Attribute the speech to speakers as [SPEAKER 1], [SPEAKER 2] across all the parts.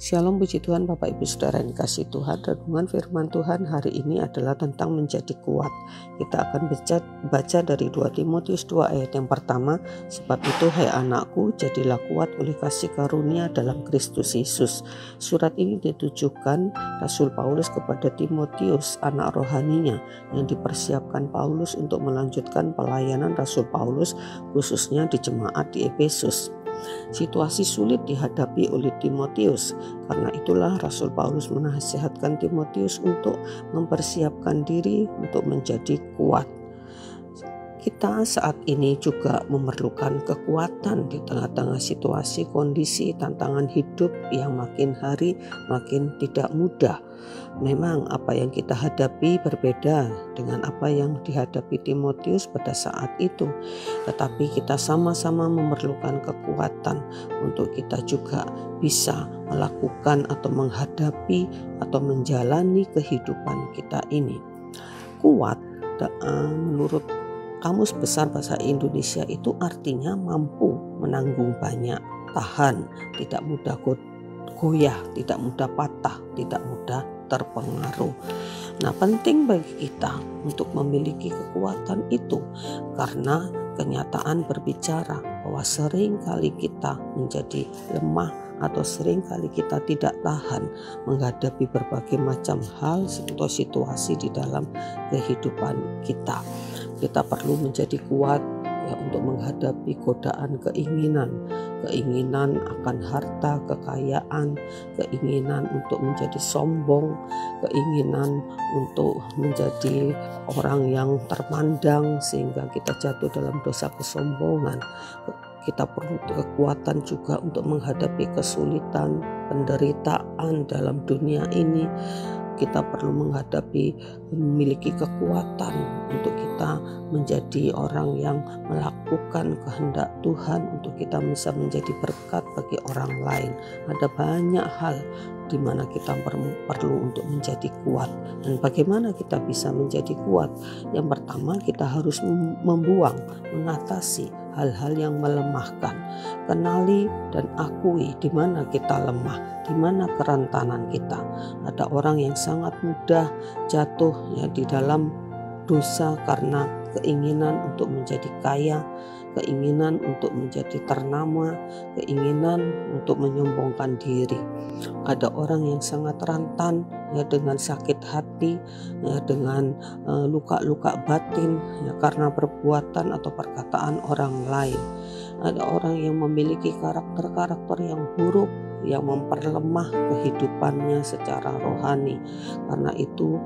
[SPEAKER 1] Shalom, puji Tuhan Bapak Ibu Saudara yang dikasihi Tuhan. Renungan firman Tuhan hari ini adalah tentang menjadi kuat. Kita akan baca dari 2 Timotius 2 ayat yang pertama. Sebab itu hai anakku, jadilah kuat oleh kasih karunia dalam Kristus Yesus. Surat ini ditujukan Rasul Paulus kepada Timotius, anak rohaninya, yang dipersiapkan Paulus untuk melanjutkan pelayanan Rasul Paulus khususnya di jemaat di Efesus. Situasi sulit dihadapi oleh Timotius. Karena itulah Rasul Paulus menasihatkan Timotius untuk mempersiapkan diri untuk menjadi kuat. Kita saat ini juga memerlukan kekuatan di tengah-tengah situasi, kondisi, tantangan hidup yang makin hari makin tidak mudah. Memang apa yang kita hadapi berbeda dengan apa yang dihadapi Timotius pada saat itu. Tetapi kita sama-sama memerlukan kekuatan untuk kita juga bisa melakukan atau menghadapi atau menjalani kehidupan kita ini. Kuat menurut Kamus Besar Bahasa Indonesia itu artinya mampu menanggung banyak, tahan, tidak mudah goyah, tidak mudah patah, tidak mudah terpengaruh. Nah, penting bagi kita untuk memiliki kekuatan itu karena kenyataan berbicara bahwa sering kali kita menjadi lemah atau sering kali kita tidak tahan menghadapi berbagai macam hal atau situasi di dalam kehidupan kita. Kita perlu menjadi kuat ya, untuk menghadapi godaan keinginan akan harta, kekayaan, keinginan untuk menjadi sombong, keinginan untuk menjadi orang yang terpandang sehingga kita jatuh dalam dosa kesombongan. Kita perlu kekuatan juga untuk menghadapi kesulitan, penderitaan dalam dunia ini. Kita perlu memiliki kekuatan untuk kita menjadi orang yang melakukan kehendak Tuhan, untuk kita bisa menjadi berkat bagi orang lain. Ada banyak hal di mana kita perlu untuk menjadi kuat. Dan bagaimana kita bisa menjadi kuat? Yang pertama, kita harus mengatasi hal-hal yang melemahkan. Kenali dan akui di mana kita lemah, di mana kerentanan kita. Ada orang yang sangat mudah jatuh ya di dalam dosa karena keinginan untuk menjadi kaya, keinginan untuk menjadi ternama, keinginan untuk menyombongkan diri. Ada orang yang sangat rentan ya dengan sakit hati, ya dengan luka-luka batin ya karena perbuatan atau perkataan orang lain. Ada orang yang memiliki karakter yang buruk yang memperlemah kehidupannya secara rohani. Karena itu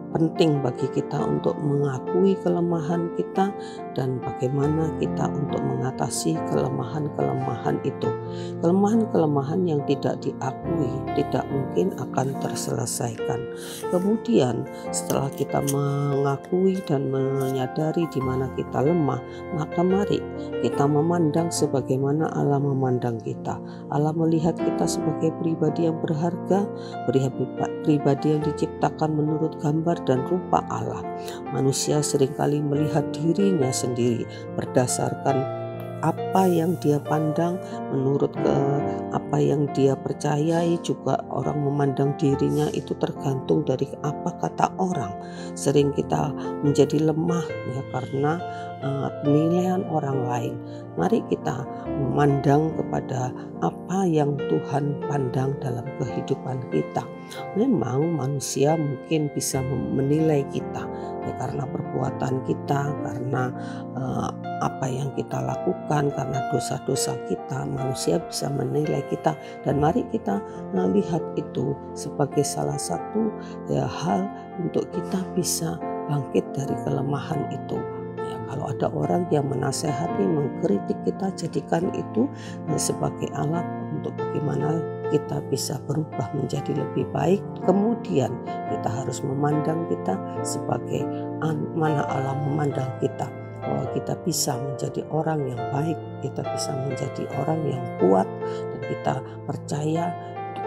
[SPEAKER 1] penting bagi kita untuk mengakui kelemahan kita dan bagaimana kita untuk mengatasi kelemahan-kelemahan itu. Kelemahan-kelemahan yang tidak diakui tidak mungkin akan terselesaikan. Kemudian setelah kita mengakui dan menyadari di mana kita lemah, maka mari kita memandang sebagaimana Allah memandang kita. Allah melihat kita sebagai pribadi yang berharga, pribadi yang diciptakan menurut gambar dan rupa Allah. Manusia seringkali melihat dirinya sendiri berdasarkan apa yang dia pandang, menurut apa yang dia percayai. Juga orang memandang dirinya itu tergantung dari apa kata orang. Sering kita menjadi lemah ya karena penilaian orang lain. Mari kita memandang kepada apa yang Tuhan pandang dalam kehidupan kita. Memang manusia mungkin bisa menilai kita ya, karena perbuatan kita, karena apa yang kita lakukan, karena dosa-dosa kita. Manusia bisa menilai kita, dan mari kita lihat itu sebagai salah satu ya, hal untuk kita bisa bangkit dari kelemahan itu. Ya, kalau ada orang yang menasehati, mengkritik kita, jadikan itu sebagai alat untuk bagaimana kita bisa berubah menjadi lebih baik. Kemudian kita harus memandang kita sebagai mana Allah memandang kita, bahwa kita bisa menjadi orang yang baik, kita bisa menjadi orang yang kuat, dan kita percaya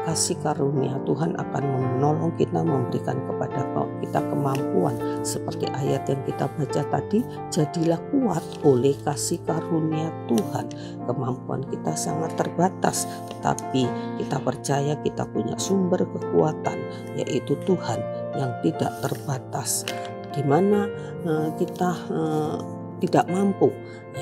[SPEAKER 1] kasih karunia Tuhan akan menolong kita, memberikan kepada kita kemampuan. Seperti ayat yang kita baca tadi, jadilah kuat oleh kasih karunia Tuhan. Kemampuan kita sangat terbatas, tetapi kita percaya kita punya sumber kekuatan, yaitu Tuhan yang tidak terbatas. Di mana kita tidak mampu,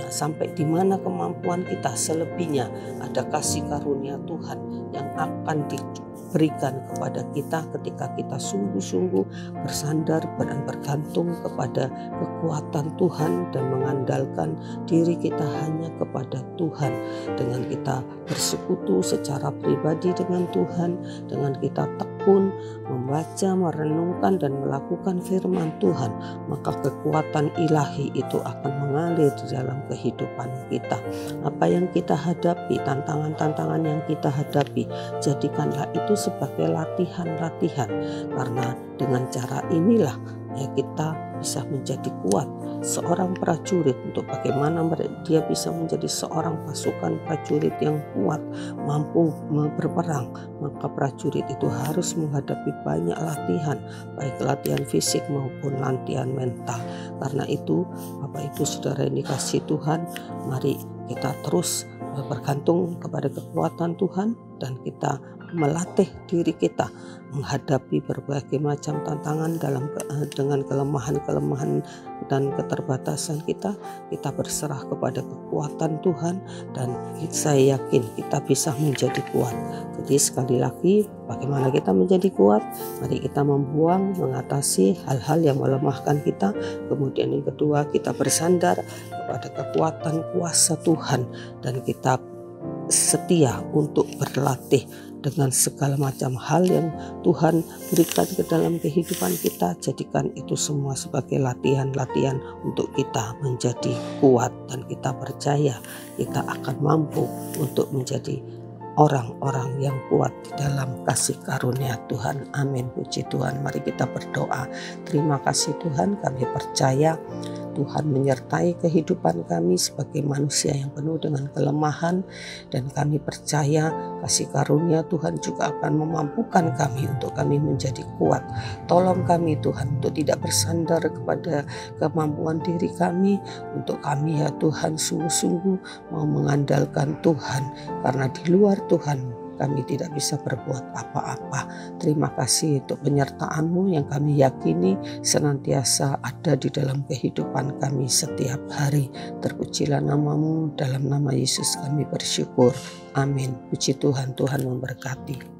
[SPEAKER 1] sampai di mana kemampuan kita, selebihnya ada kasih karunia Tuhan yang akan diberikan kepada kita ketika kita sungguh-sungguh bersandar dan bergantung kepada kekuatan Tuhan dan mengandalkan diri kita hanya kepada Tuhan. Dengan kita bersekutu secara pribadi dengan Tuhan, dengan kita tekun membaca, merenungkan dan melakukan firman Tuhan, maka kekuatan ilahi itu akan mengalir di dalam kehidupan kita. Apa yang kita hadapi, tantangan-tantangan yang kita hadapi, jadikanlah itu sebagai latihan-latihan, karena dengan cara inilah kita bisa menjadi kuat. Seorang prajurit, untuk bagaimana dia bisa menjadi seorang pasukan prajurit yang kuat, mampu berperang, maka prajurit itu harus menghadapi banyak latihan, baik latihan fisik maupun latihan mental. Karena itu, Bapak Ibu Saudara yang dikasihi Tuhan, mari kita terus bergantung kepada kekuatan Tuhan dan kita melatih diri kita menghadapi berbagai macam tantangan dengan kelemahan-kelemahan dan keterbatasan kita berserah kepada kekuatan Tuhan, dan saya yakin kita bisa menjadi kuat. Jadi sekali lagi, bagaimana kita menjadi kuat? Mari kita mengatasi hal-hal yang melemahkan kita. Kemudian yang kedua, kita bersandar kepada kekuatan kuasa Tuhan dan kita setia untuk berlatih dengan segala macam hal yang Tuhan berikan ke dalam kehidupan kita. Jadikan itu semua sebagai latihan-latihan untuk kita menjadi kuat, dan kita percaya kita akan mampu untuk menjadi orang-orang yang kuat di dalam kasih karunia Tuhan. Amin. Puji Tuhan. Mari kita berdoa. Terima kasih Tuhan, kami percaya Tuhan menyertai kehidupan kami sebagai manusia yang penuh dengan kelemahan, dan kami percaya kasih karunia Tuhan juga akan memampukan kami untuk kami menjadi kuat. Tolong kami Tuhan untuk tidak bersandar kepada kemampuan diri kami, untuk kami ya Tuhan sungguh-sungguh mau mengandalkan Tuhan, karena di luar Tuhan kami tidak bisa berbuat apa-apa. Terima kasih untuk penyertaan-Mu yang kami yakini senantiasa ada di dalam kehidupan kami setiap hari. Terpujilah nama-Mu, dalam nama Yesus kami bersyukur. Amin. Puji Tuhan, Tuhan memberkati.